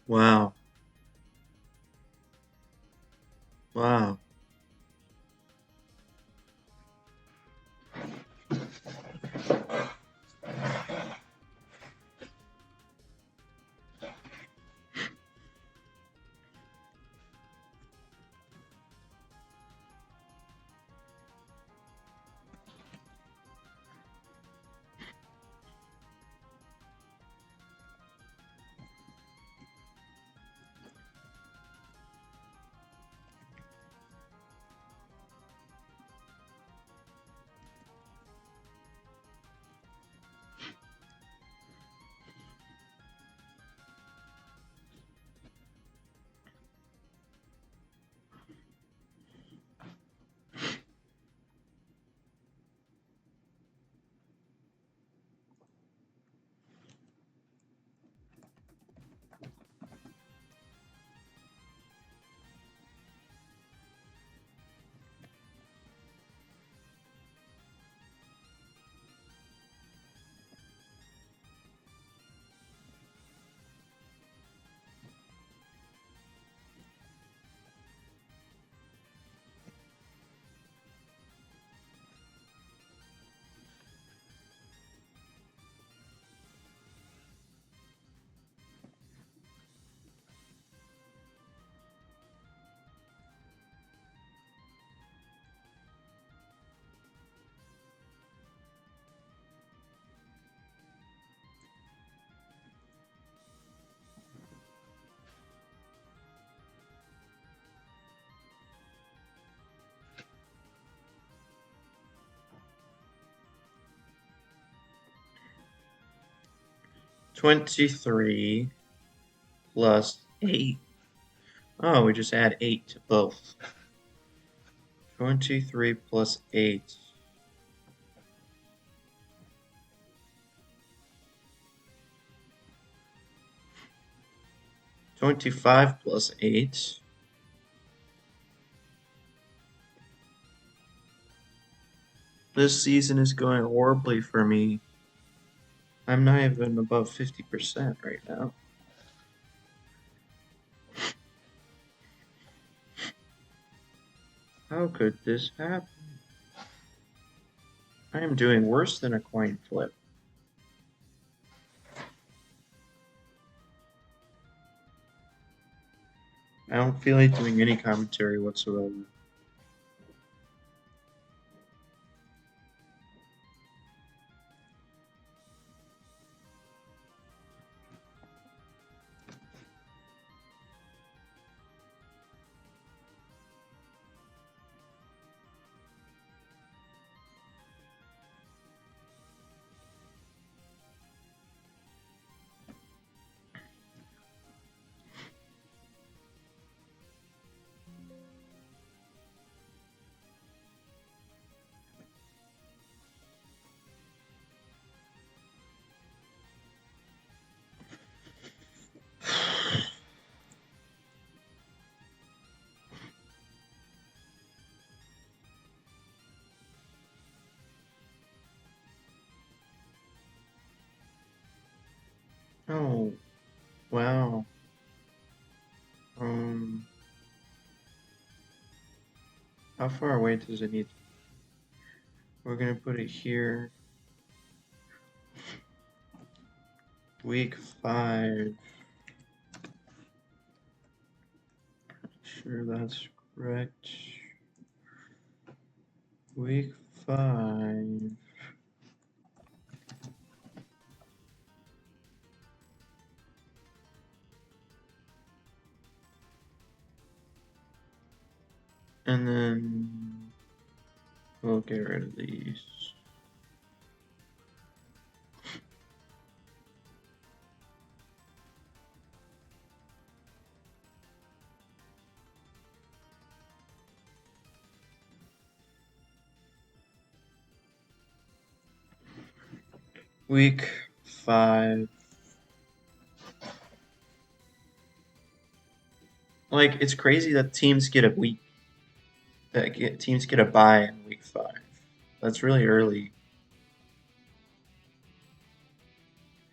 Wow. Wow. $23 plus 8. Oh, we just add 8 to both. 23 plus 8. 25 plus 8. This season is going horribly for me. I'm not even above 50% right now. How could this happen? I am doing worse than a coin flip. I don't feel like doing any commentary whatsoever. Oh, wow. How far away does it need? We're gonna put it here. Week 5. Sure, that's correct. Week 5. And then we'll get rid of these. Week 5. Like, it's crazy that teams get a week. Teams get a bye in week 5. That's really early.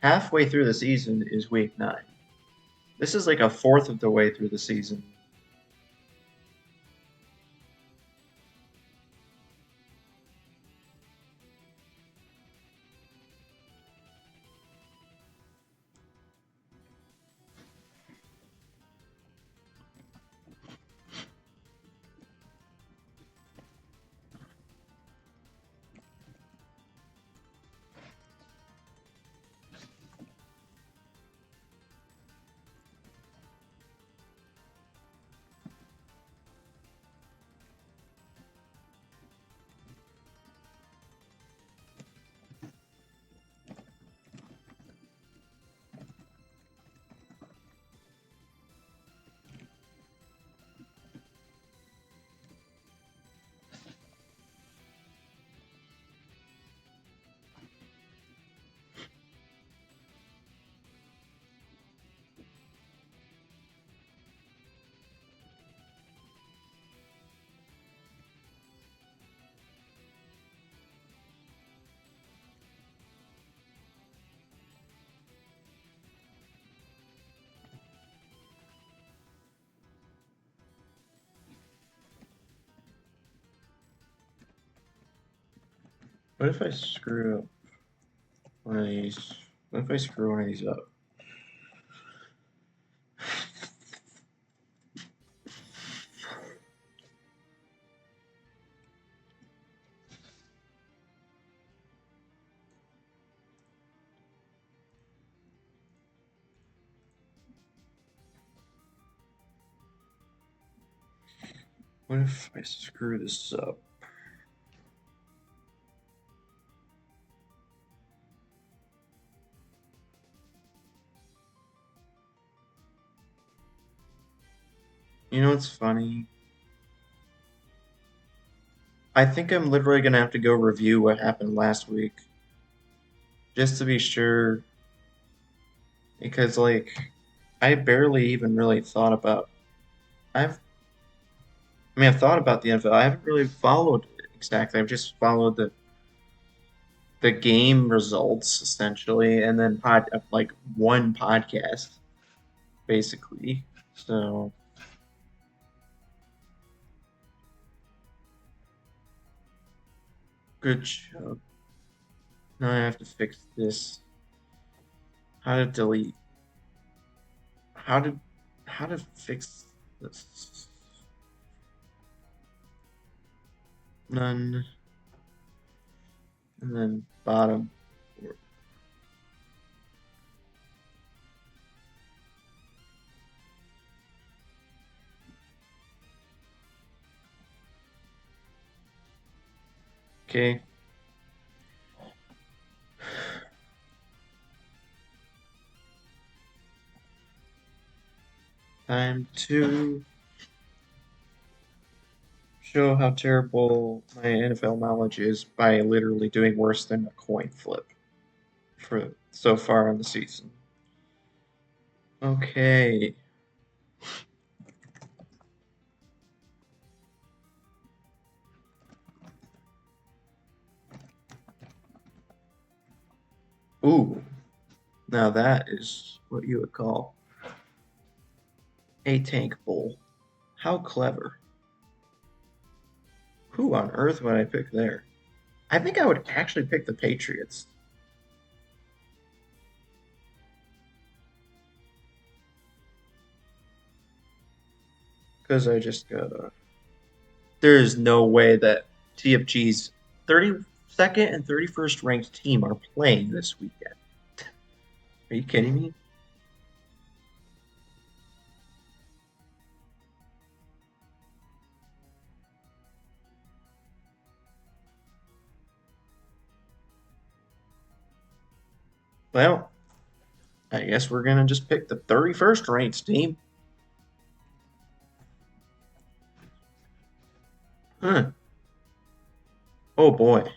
Halfway through the season is week 9. This is like a fourth of the way through the season. What if I screw up one of these? What if I screw one of these up? What if I screw this up? You know what's funny? I think I'm literally gonna have to go review what happened last week. Just to be sure. Because like I barely even really thought about I've I've thought about the NFL. I haven't really followed it exactly. I've just followed the game results essentially and then like one podcast basically. So good job. Now I have to fix this. How to delete. How to how to fix this. None. And then bottom. Okay. Time to show how terrible my NFL knowledge is by literally doing worse than a coin flip for so far in the season. Okay. Ooh. Now that is what you would call a tank bowl. How clever. Who on earth would I pick there? I think I would actually pick the Patriots. Because I just gotta. There is no way that TFG's 32nd and 31st ranked team are playing this weekend. Are you kidding me? Well, I guess we're gonna just pick the 31st ranked team. Huh. Oh boy.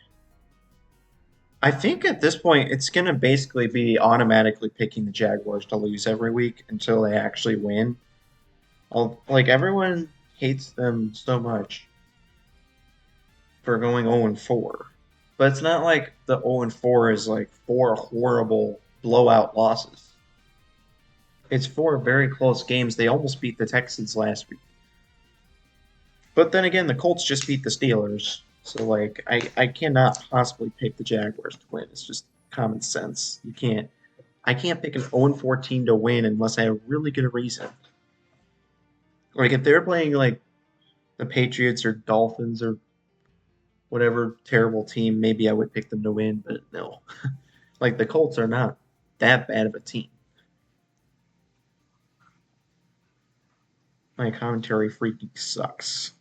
I think at this point it's gonna basically be automatically picking the Jaguars to lose every week until they actually win. Like everyone hates them so much for going 0 and 4. But it's not like the 0 and 4 is like four horrible blowout losses. It's four very close games. They almost beat the Texans last week. But then again, the Colts just beat the Steelers. So like I cannot possibly pick the Jaguars to win. It's just common sense. I can't pick an 0-14 to win unless I have really good reason. Like if they're playing like the Patriots or Dolphins or whatever terrible team, maybe I would pick them to win, but no. Like the Colts are not that bad of a team. My commentary freaking sucks.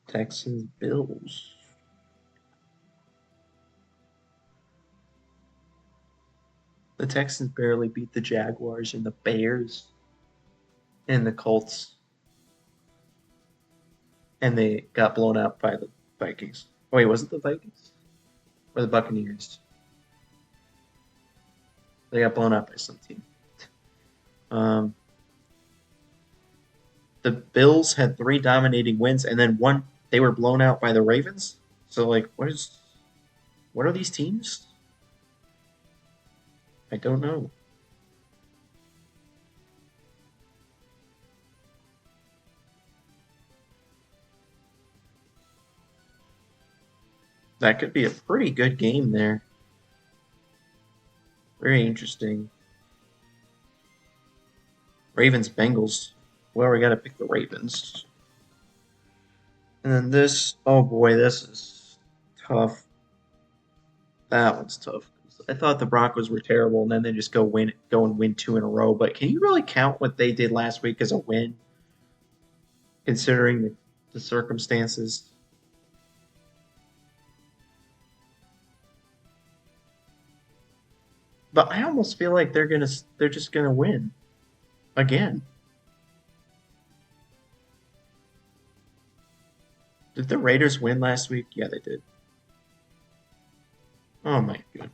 Texans, Bills. The Texans barely beat the Jaguars and the Bears and the Colts, and they got blown out by the Vikings. Oh, wait, was it the Vikings or the Buccaneers? They got blown out by some team. Um, the Bills had 3 dominating wins, and then one they were blown out by the Ravens. So like, what are these teams? I don't know. That could be a pretty good game there. Very interesting. Ravens Bengals. Well, we got to pick the Ravens. And then this, oh boy, this is tough. That one's tough. I thought the Broncos were terrible, and then they just go and win 2 in a row. But can you really count what they did last week as a win, considering the circumstances? But I almost feel like they're just gonna win again. Did the Raiders win last week? Yeah, they did. Oh my goodness.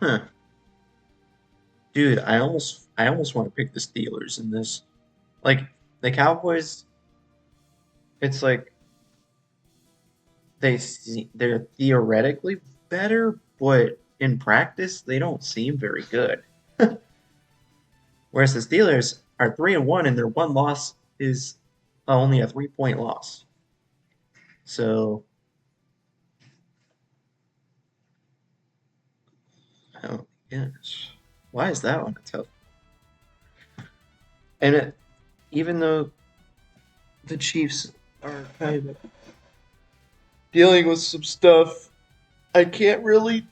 Huh. Dude, I almost want to pick the Steelers in this. Like the Cowboys, it's like they're theoretically better, but in practice they don't seem very good. Whereas the Steelers are 3-1 and their one loss is only a 3-point loss. So, oh gosh, why is that one a tough? And even though the Chiefs are kind of dealing with some stuff, I can't really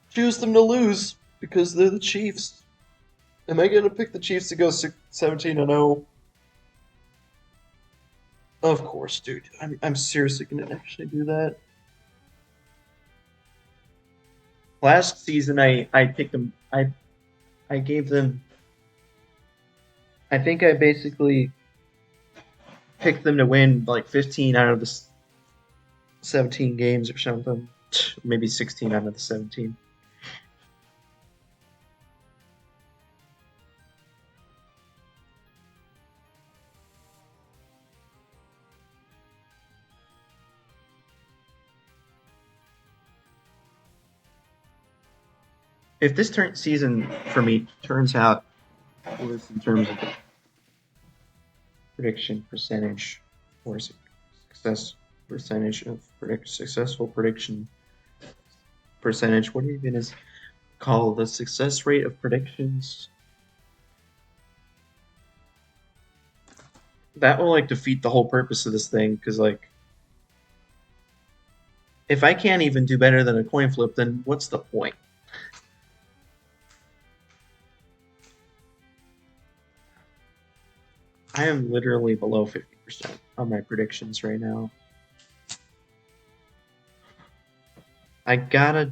choose them to lose because they're the Chiefs. Am I going to pick the Chiefs to go 17-0? Of course, dude. I'm seriously going to actually do that. Last season, I picked them. I gave them. I think I basically picked them to win like 15 out of the 17 games or something. Maybe 16 out of the 17. If this season for me turns out worse in terms of prediction percentage or success percentage of successful prediction percentage, what even is called the success rate of predictions? That will like defeat the whole purpose of this thing because like if I can't even do better than a coin flip, then what's the point? I am literally below 50% on my predictions right now. I gotta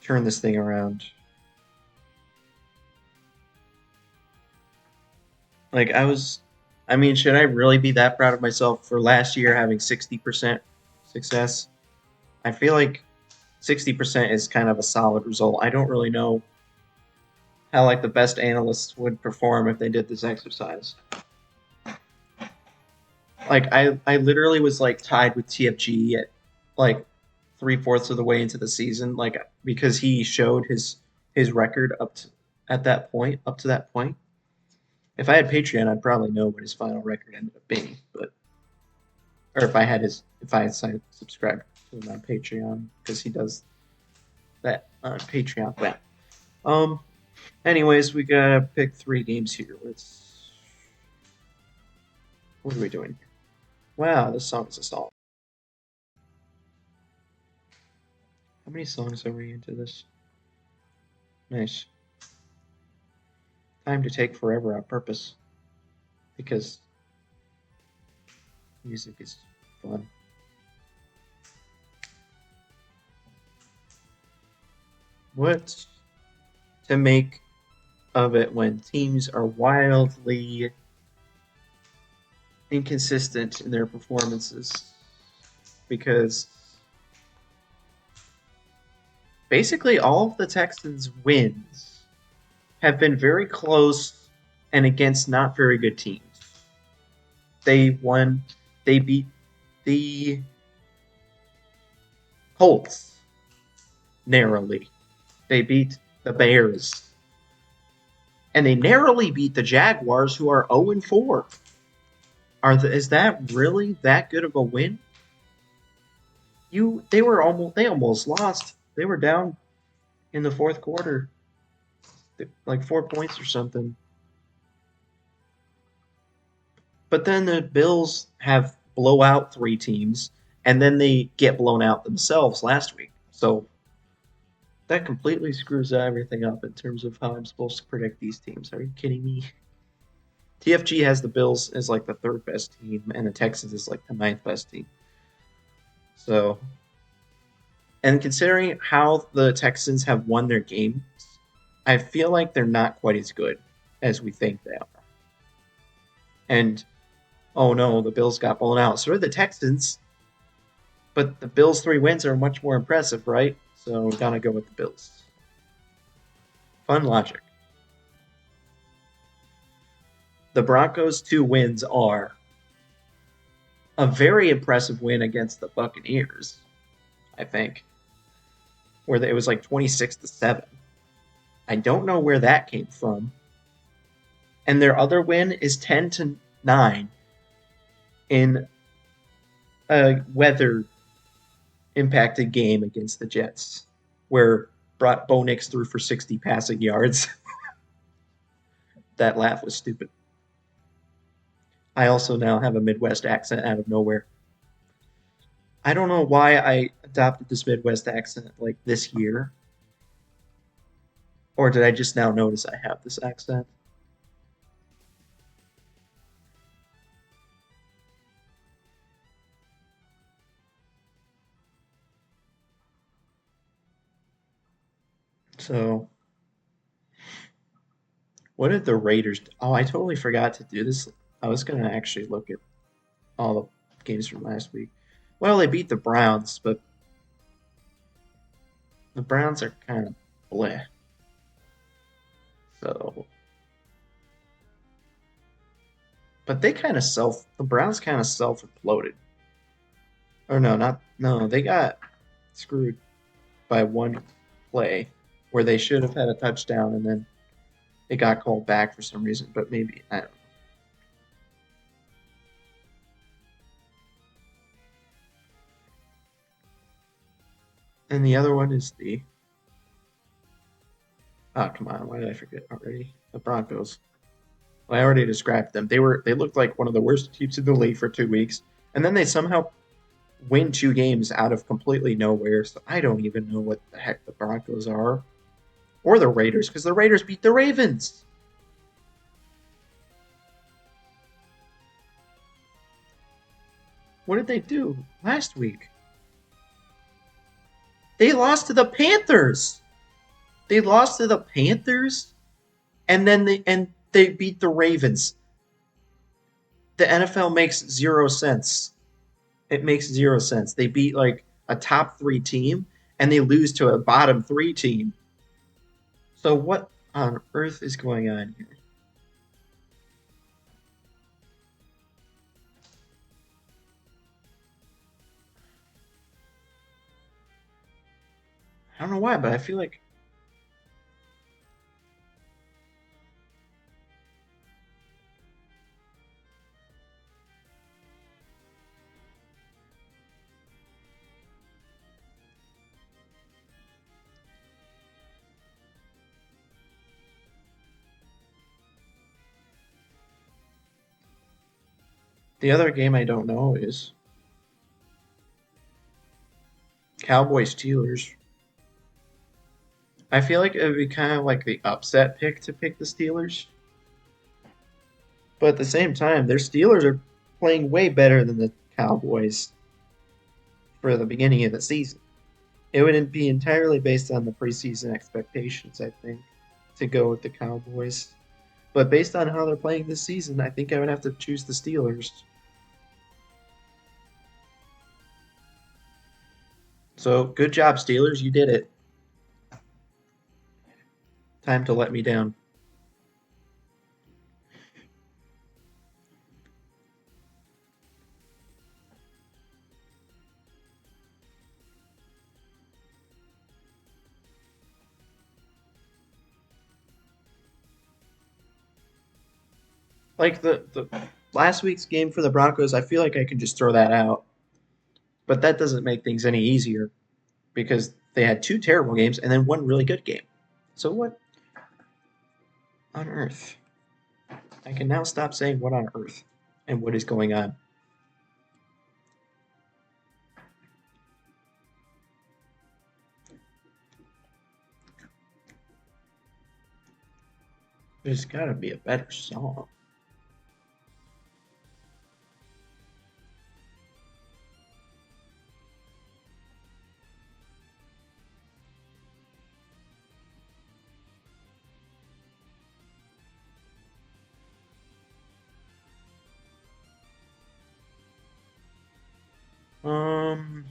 turn this thing around. Like I mean, should I really be that proud of myself for last year having 60% success? I feel like 60% is kind of a solid result. I don't really know how like the best analysts would perform if they did this exercise. Like I literally was like tied with TFG at like 3/4 of the way into the season, like because he showed his record at that point, up to that point. If I had Patreon, I'd probably know what his final record ended up being, but or if I had subscribed to him on Patreon because he does that on Patreon. But anyways, we gotta pick 3 games here. What are we doing? Wow, this song is a song. How many songs are we into this? Nice. Time to take forever on purpose because music is fun. What to make of it when teams are wildly inconsistent in their performances? Because basically all of the Texans' wins have been very close and against not very good teams. They beat the Colts narrowly. They beat the Bears. And they narrowly beat the Jaguars, who are 0-4. Is that really that good of a win? They almost lost. They were down in the fourth quarter, like 4 points or something. But then the Bills have blow out 3 teams, and then they get blown out themselves last week. So that completely screws everything up in terms of how I'm supposed to predict these teams. Are you kidding me? TFG has the Bills as like the 3rd best team, and the Texans is like the 9th best team. So, and considering how the Texans have won their games, I feel like they're not quite as good as we think they are. And oh no, the Bills got blown out. So are the Texans. But the Bills' 3 wins are much more impressive, right? So gotta go with the Bills. Fun logic. The Broncos' 2 wins are a very impressive win against the Buccaneers, I think, where it was like 26-7. I don't know where that came from. And their other win is 10-9 in a weather impacted game against the Jets, where Bo Nix threw for 60 passing yards. That laugh was stupid. I also now have a Midwest accent out of nowhere. I don't know why I adopted this Midwest accent like this year. Or did I just now notice I have this accent? So, what did the Raiders do? Oh, I totally forgot to do this. I was going to actually look at all the games from last week. Well, they beat the Browns, but the Browns are kind of bleh. So, but the Browns kind of self-imploded. Or no, they got screwed by one play where they should have had a touchdown and then it got called back for some reason, but maybe, I don't know. And the other one is oh, come on, why did I forget already? The Broncos. Well, I already described them. They looked like one of the worst teams in the league for 2 weeks, and then they somehow win 2 games out of completely nowhere. So I don't even know what the heck the Broncos are, or the Raiders, because the Raiders beat the Ravens. What did they do last week? They lost to the Panthers. They lost to the Panthers, and then they beat the Ravens. The NFL makes 0 sense. It makes 0 sense. They beat like a top three team and they lose to a bottom three team. So what on earth is going on here? I don't know why, but I feel like the other game I don't know is Cowboys Steelers. I feel like it would be kind of like the upset pick to pick the Steelers. But at the same time, their Steelers are playing way better than the Cowboys for the beginning of the season. It wouldn't be entirely based on the preseason expectations, I think, to go with the Cowboys. But based on how they're playing this season, I think I would have to choose the Steelers. So good job, Steelers. You did it. Time to let me down. Like the last week's game for the Broncos, I feel like I can just throw that out. But that doesn't make things any easier because they had two terrible games and then one really good game. So what on earth? I can now stop saying what on earth and what is going on. There's gotta be a better song. Um,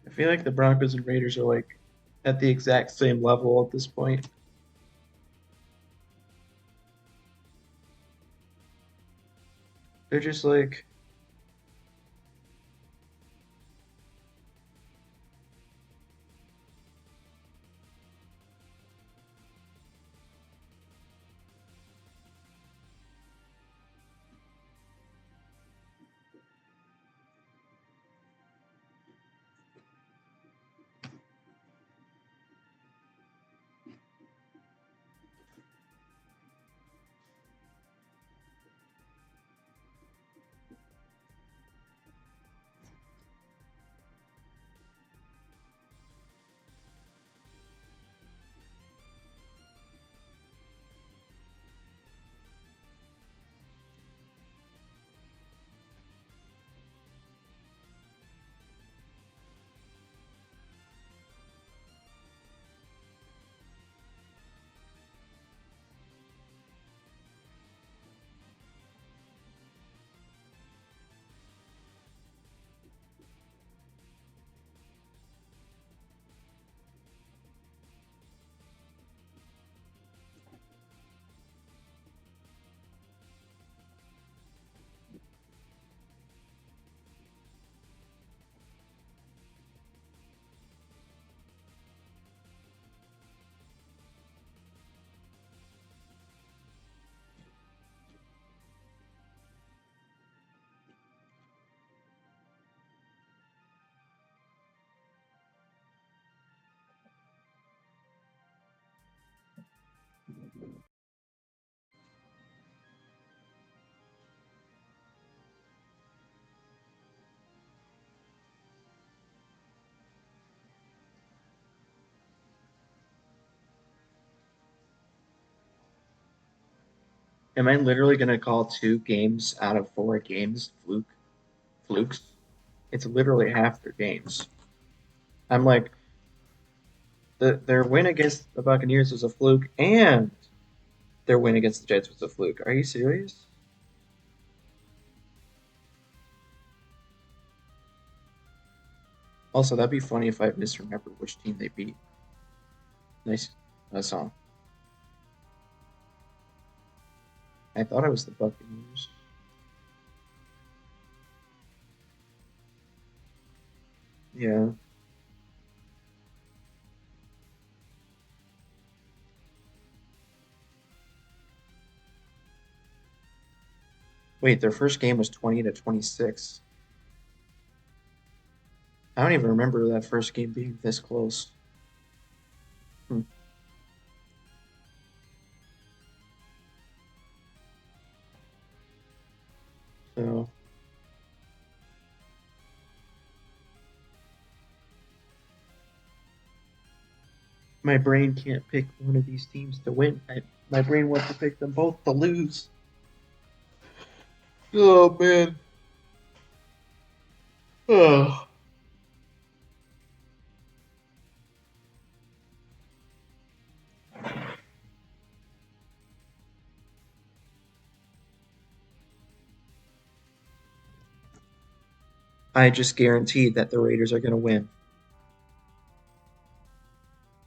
I feel like the Broncos and Raiders are like at the exact same level at this point. They're just like am I literally gonna call two games out of four games flukes? It's literally half their games. I'm like their win against the Buccaneers was a fluke, and their win against the Jets was a fluke. Are you serious? Also, that'd be funny if I misremembered which team they beat. Nice song. I thought it was the Buccaneers. Yeah. Wait, their first game was 20-26. I don't even remember that first game being this close. Hmm. So my brain can't pick one of these teams to win. My brain wants to pick them both to lose. Oh man. Oh. I just guaranteed that the Raiders are going to win.